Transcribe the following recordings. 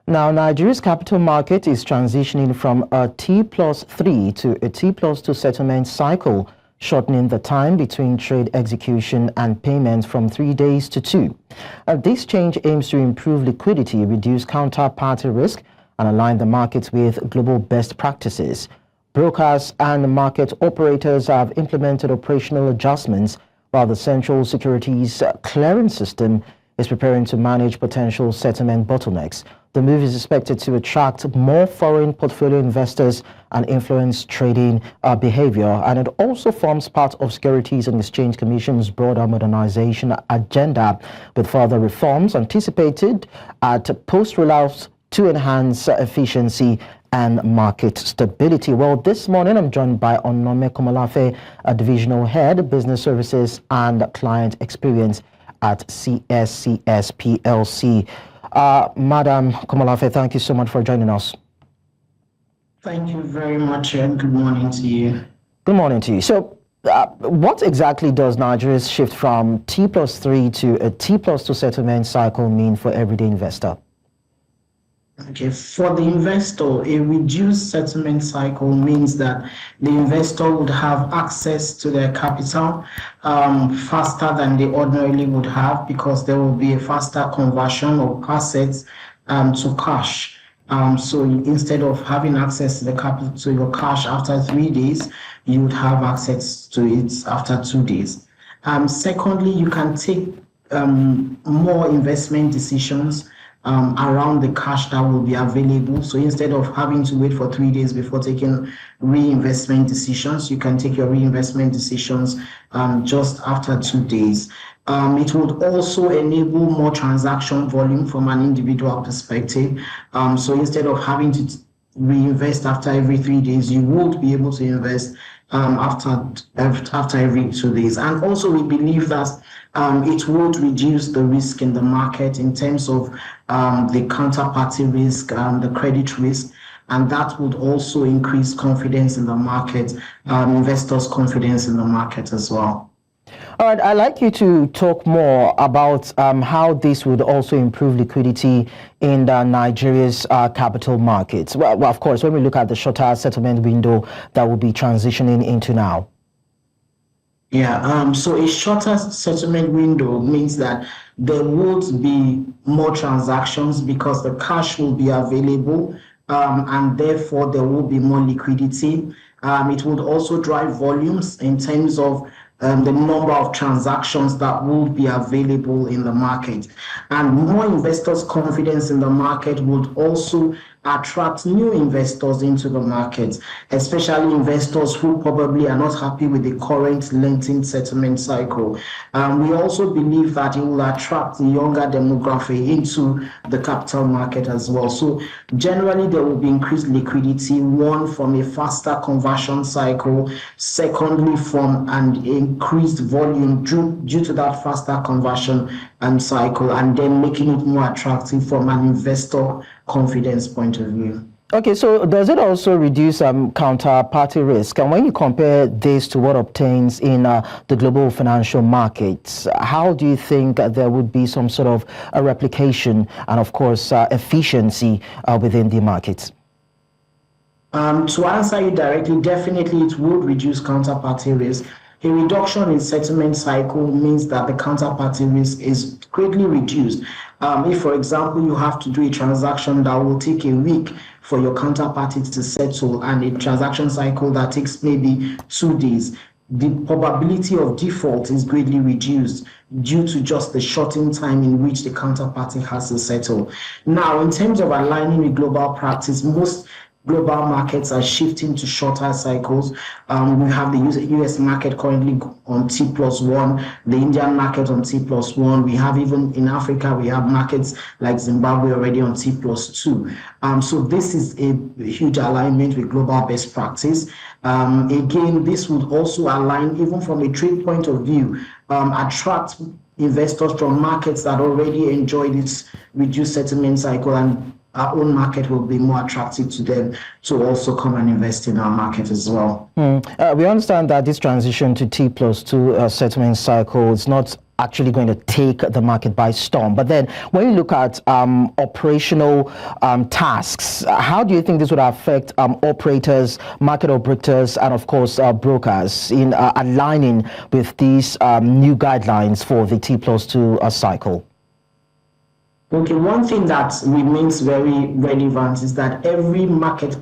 Now, Nigeria's capital market is transitioning from a T+3 to a T+2 settlement cycle, shortening the time between trade execution and payment from 3 days to 2. This change aims to improve liquidity, reduce counterparty risk, and align the markets with global best practices. Brokers and market operators have implemented operational adjustments, while the Central Securities Clearing System is preparing to manage potential settlement bottlenecks. The move is expected to attract more foreign portfolio investors and influence trading behavior, and it also forms part of Securities and Exchange Commission's broader modernization agenda, with further reforms anticipated at post-rollout to enhance efficiency and market stability. Well, this morning I'm joined by Onome Komolafe, a Divisional Head, Business Services and Client Experience at CSCS Plc. Madam Komolafe, thank you so much for joining us. Thank you very much, and good morning to you. Good morning to you. So, what exactly does Nigeria's shift from T+3 to a T+2 settlement cycle mean for everyday investor? Okay, for the investor, a reduced settlement cycle means that the investor would have access to their capital faster than they ordinarily would have, because there will be a faster conversion of assets to cash. So instead of having access to the capital, to your cash after 3 days, you would have access to it after 2 days. Secondly, you can take more investment decisions around the cash that will be available. So instead of having to wait for 3 days before taking reinvestment decisions, you can take your reinvestment decisions just after 2 days. It would also enable more transaction volume from an individual perspective. So instead of having to reinvest after every 3 days, you would be able to invest after every 2 days. And also we believe that it would reduce the risk in the market in terms of the counterparty risk, the credit risk, and that would also increase confidence in the market, investors' confidence in the market as well. All right, I'd like you to talk more about how this would also improve liquidity in Nigeria's capital markets. Well, of course, when we look at the shorter settlement window that will be transitioning into now. Yeah, so a shorter settlement window means that there would be more transactions because the cash will be available, and therefore there will be more liquidity. It would also drive volumes in terms of the number of transactions that will be available in the market. And more investors' confidence in the market would also attract new investors into the market, especially investors who probably are not happy with the current lengthened settlement cycle. We also believe that it will attract the younger demography into the capital market as well. So generally there will be increased liquidity, one, from a faster conversion cycle, secondly from an increased volume due to that faster conversion cycle, and then making it more attractive from an investor confidence point of view. Okay, so does it also reduce counterparty risk? And when you compare this to what obtains in the global financial markets, how do you think there would be some sort of a replication and, of course, efficiency within the markets? To answer you directly, definitely it would reduce counterparty risk. A reduction in settlement cycle means that the counterparty risk is greatly reduced. If, for example, you have to do a transaction that will take a week for your counterparty to settle, and a transaction cycle that takes maybe 2 days, the probability of default is greatly reduced due to just the shortened time in which the counterparty has to settle. Now, in terms of aligning with global practice, most global markets are shifting to shorter cycles. We have the US market currently on T+1, the Indian market on T+1. We have, even in Africa, we have markets like Zimbabwe already on T+2. So this is a huge alignment with global best practice. Again, this would also align, even from a trade point of view, attract investors from markets that already enjoy this reduced settlement cycle, and our own market will be more attractive to them to also come and invest in our market as well. We understand that this transition to T+2 settlement cycle is not actually going to take the market by storm. But then when you look at operational tasks, how do you think this would affect operators, market operators, and of course brokers in aligning with these new guidelines for the T+2 cycle? Okay, one thing that remains very relevant is that every market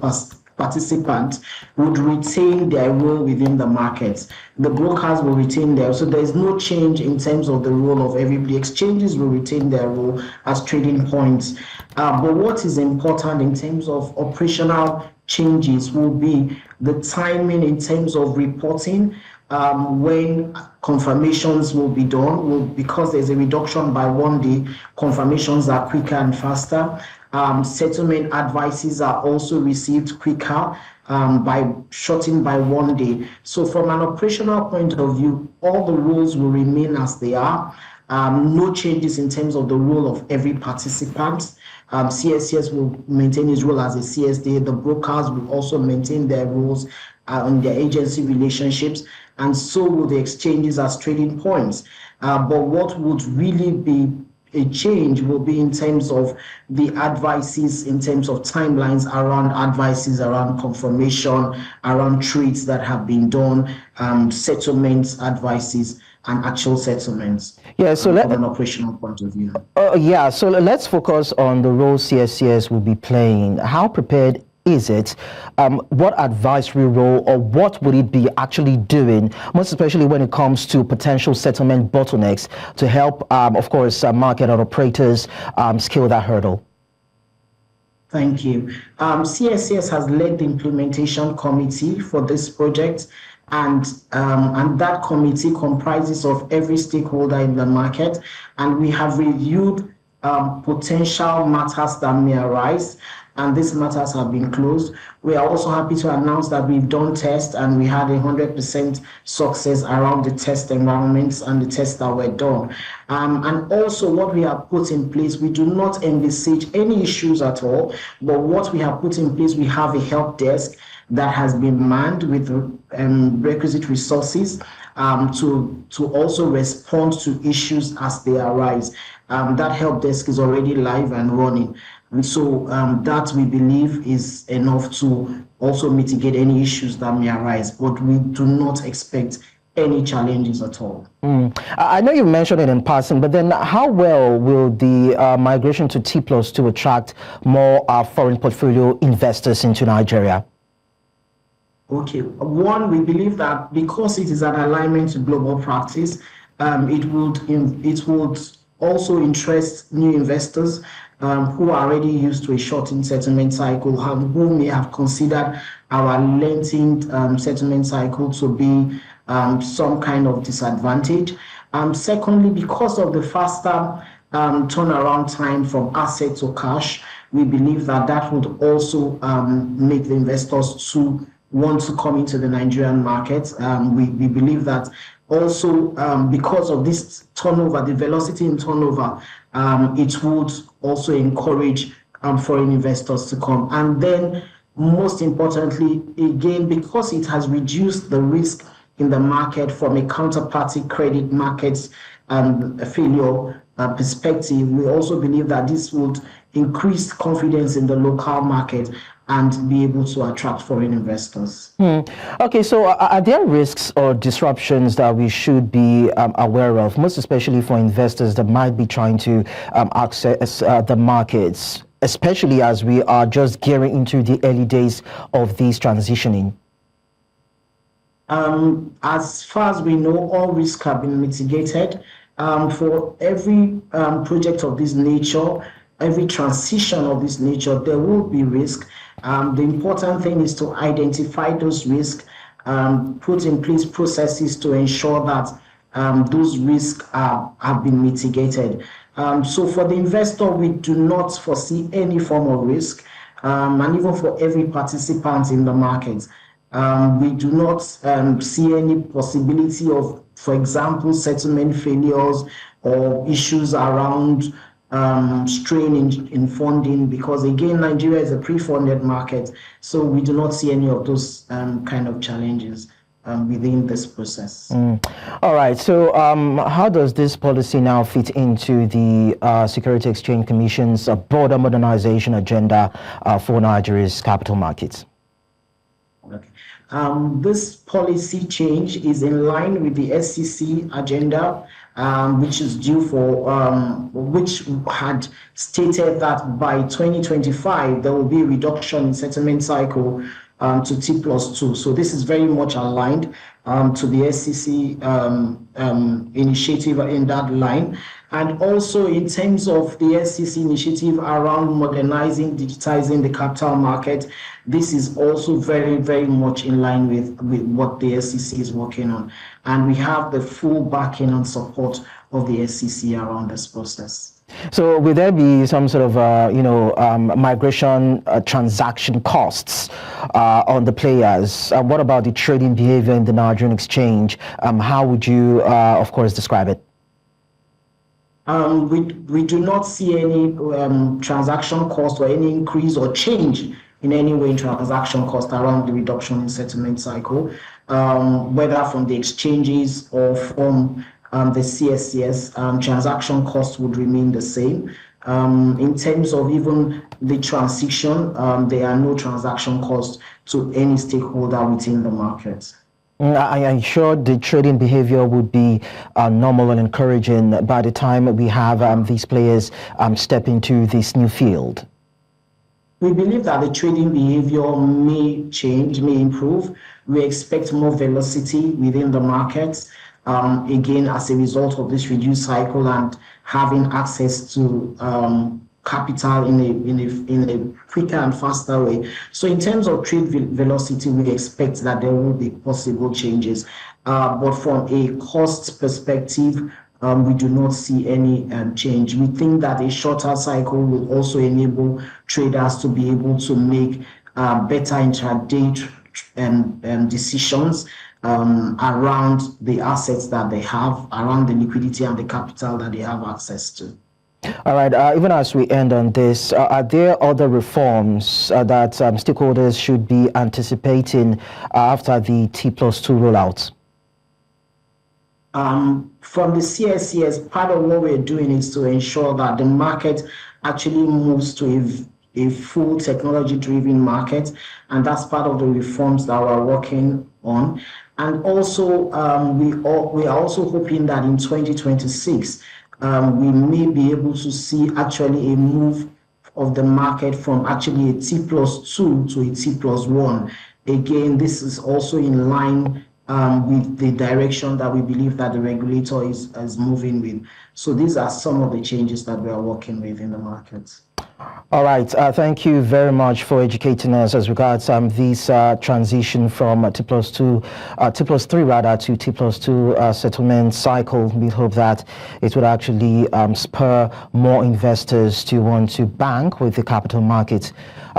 participant would retain their role within the market. The brokers will retain theirs. So there's no change in terms of the role of everybody. Exchanges will retain their role as trading points. But what is important in terms of operational changes will be the timing in terms of reporting. When confirmations will be done, because there's a reduction by 1 day, confirmations are quicker and faster. Settlement advices are also received quicker by shortened by 1 day. So from an operational point of view, all the rules will remain as they are. No changes in terms of the role of every participant. CSCS will maintain its role as a CSD. The brokers will also maintain their roles on their agency relationships, and so will the exchanges as trading points. But what would really be a change will be in terms of the advices, in terms of timelines around advices, around confirmation, around trades that have been done, settlements, advices, and actual settlements. Yeah, so from an operational point of view. Yeah, so let's focus on the role CSCS will be playing. How prepared is it? What advisory role or what would it be actually doing, most especially when it comes to potential settlement bottlenecks to help, of course, market and operators scale that hurdle? Thank you. CSCS has led the implementation committee for this project, and that committee comprises of every stakeholder in the market, and we have reviewed potential matters that may arise, and these matters have been closed. We are also happy to announce that we've done tests and we had 100% success around the test environments and the tests that were done. And also what we have put in place, we do not envisage any issues at all, but what we have put in place, we have a help desk that has been manned with requisite resources to also respond to issues as they arise. That help desk is already live and running. And so that we believe is enough to also mitigate any issues that may arise, but we do not expect any challenges at all. I know you mentioned it in passing, but then how well will the migration to T+2 attract more foreign portfolio investors into Nigeria? Okay, one, we believe that because it is an alignment to global practice, it would also interest new investors who are already used to a shortened settlement cycle, who may have considered our lengthened settlement cycle to be some kind of disadvantage. Secondly, because of the faster turnaround time from asset to cash, we believe that that would also make the investors to want to come into the Nigerian market. We believe that also because of this turnover, the velocity in turnover, it would also encourage foreign investors to come. And then most importantly, again, because it has reduced the risk in the market from a counterparty credit markets failure perspective, we also believe that this would increase confidence in the local market and be able to attract foreign investors. Okay, so are there risks or disruptions that we should be aware of, most especially for investors that might be trying to access the markets, especially as we are just gearing into the early days of this transitioning? As far as we know, all risks have been mitigated. For every project of this nature, every transition of this nature, there will be risk. The important thing is to identify those risks, put in place processes to ensure that those risks have been mitigated. So for the investor, we do not foresee any form of risk, and even for every participant in the market. We do not see any possibility of, for example, settlement failures or issues around strain in funding, because again, Nigeria is a pre-funded market, so we do not see any of those kind of challenges. within this process. All right. So how does this policy now fit into the Security Exchange Commission's broader modernization agenda for Nigeria's capital markets? Okay. This policy change is in line with the SCC agenda, which is due for, which had stated that by 2025 there will be a reduction in settlement cycle to T+2. So this is very much aligned to the SCC initiative in that line. And also in terms of the SCC initiative around modernizing, digitizing the capital market, this is also very, very much in line with what the SCC is working on. And we have the full backing and support of the SCC around this process. So will there be some sort of, migration transaction costs on the players? What about the trading behavior in the Nigerian Exchange? How would you, of course, describe it? We do not see any transaction cost or any increase or change in any way in transaction cost around the reduction in settlement cycle, whether from the exchanges or from the CSCS. Transaction costs would remain the same. In terms of even the transition, there are no transaction costs to any stakeholder within the market. I'm sure the trading behavior would be normal and encouraging by the time we have these players step into this new field. We believe that the trading behavior may change, may improve. We expect more velocity within the markets, again, as a result of this reduced cycle and having access to capital in a quicker and faster way. So in terms of trade velocity, we expect that there will be possible changes. But from a cost perspective, we do not see any change. We think that a shorter cycle will also enable traders to be able to make better intraday decisions around the assets that they have, around the liquidity and the capital that they have access to. All right. Even as we end on this, are there other reforms that stakeholders should be anticipating after the T+2 rollout? From the CSCS, part of what we're doing is to ensure that the market actually moves to a full technology-driven market, and that's part of the reforms that we're working on. And also, we are also hoping that in 2026, we may be able to see actually a move of the market from actually a T+2 to a T+1. Again, this is also in line with the direction that we believe that the regulator is moving with. So these are some of the changes that we are working with in the markets. All right. Thank you very much for educating us as regards this transition from T+3 rather to T+2 settlement cycle. We hope that it would actually spur more investors to want to bank with the capital markets.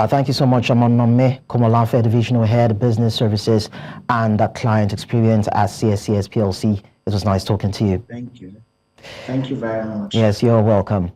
Thank you so much, Onome Komolafe, Divisional Head, Business Services and Client Experience at CSCS Plc. It was nice talking to you. Thank you. Thank you very much. Yes, you're welcome.